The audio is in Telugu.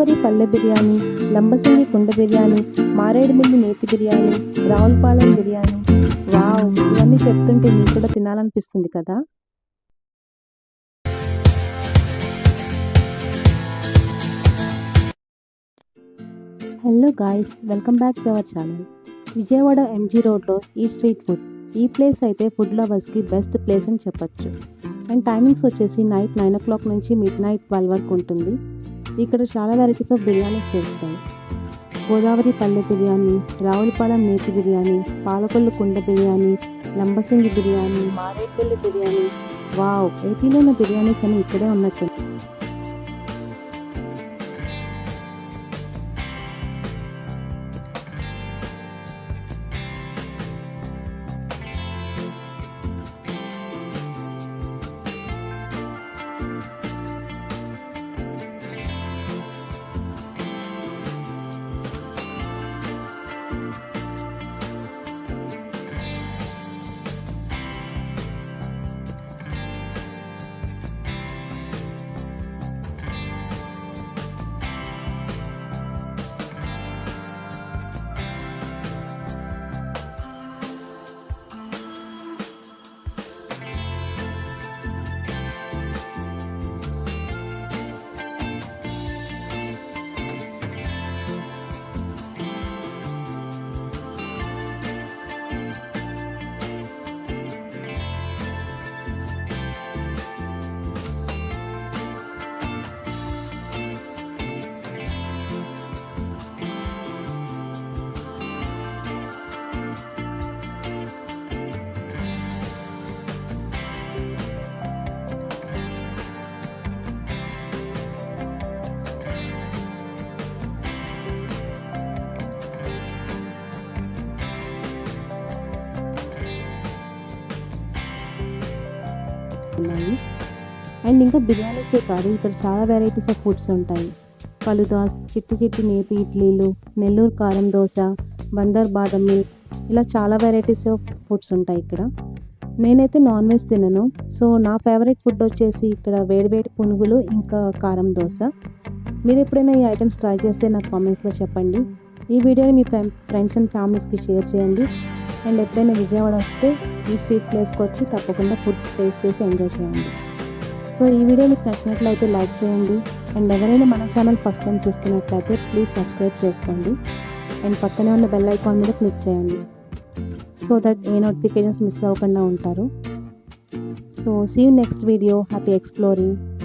గోదావరి పల్లె బిర్యానీ, లంబసింగి కుండ బిర్యానీ, మారేడుమిల్లి నేతి బిర్యానీ, రావులపాలెం బిర్యానీ. వావ్! ఇవన్నీ చెప్తుంటే మీకు కూడా తినాలనిపిస్తుంది కదా. Hello guys, welcome back to our channel. Vijayawada MG రోడ్లో ఈ స్ట్రీట్ ఫుడ్. ఈ ప్లేస్ అయితే ఫుడ్ లవర్స్కి బెస్ట్ ప్లేస్ అని చెప్పొచ్చు. అండ్ టైమింగ్స్ వచ్చేసి నైట్ 9 o'clock నుంచి మిడ్నైట్ 12 వరకు ఉంటుంది. ఇక్కడ చాలా వెరైటీస్ ఆఫ్ బిర్యానీస్ దొరుకుతాయి. గోదావరి పల్లె బిర్యానీ, రావులపాలెం నేతి బిర్యానీ, పాలకొల్లు కుండ బిర్యానీ, లంబసింగి బిర్యానీ, మారేడుమిల్లి బిర్యానీ. వావ్! ఏపీలో ఉన్న బిర్యానీస్ అని ఇక్కడే ఉన్నట్టు. ఉన్నాయి. అండ్ ఇంకా బిర్యానీసే కాదు, ఇక్కడ చాలా వెరైటీస్ ఆఫ్ ఫుడ్స్ ఉంటాయి. ఫలుదాస్, చిట్టి చిట్టి నేతి ఇడ్లీలు, నెల్లూరు కారం దోశ, బందర్ బాదం మిల్క్, ఇలా చాలా వెరైటీస్ ఆఫ్ ఫుడ్స్ ఉంటాయి ఇక్కడ. నేనైతే నాన్ వెజ్ తినను, సో నా ఫేవరెట్ ఫుడ్ వచ్చేసి ఇక్కడ వేడివేడి పునుగులు ఇంకా కారం దోశ. మీరు ఎప్పుడైనా ఈ ఐటమ్స్ ట్రై చేస్తే నాకు కామెంట్స్లో చెప్పండి. ఈ వీడియోని మీ ఫ్రెండ్స్ అండ్ ఫ్యామిలీస్కి షేర్ చేయండి. అండ్ ఎప్పుడైనా విజయవాడ వస్తే ఈ స్ట్రీట్ ప్లేస్కి వచ్చి తప్పకుండా ఫుడ్ టేస్ట్ చేసి ఎంజాయ్ చేయండి. సో ఈ వీడియో మీకు నచ్చినట్లయితే లైక్ చేయండి. అండ్ ఎవరైనా మన ఛానల్ ఫస్ట్ టైం చూస్తున్నట్లయితే ప్లీజ్ సబ్స్క్రైబ్ చేసుకోండి. అండ్ పక్కనే ఉన్న బెల్ ఐకాన్ మీద క్లిక్ చేయండి, సో దట్ ఏ నోటిఫికేషన్స్ మిస్ అవ్వకుండా ఉంటారు. So see you next video. Happy exploring.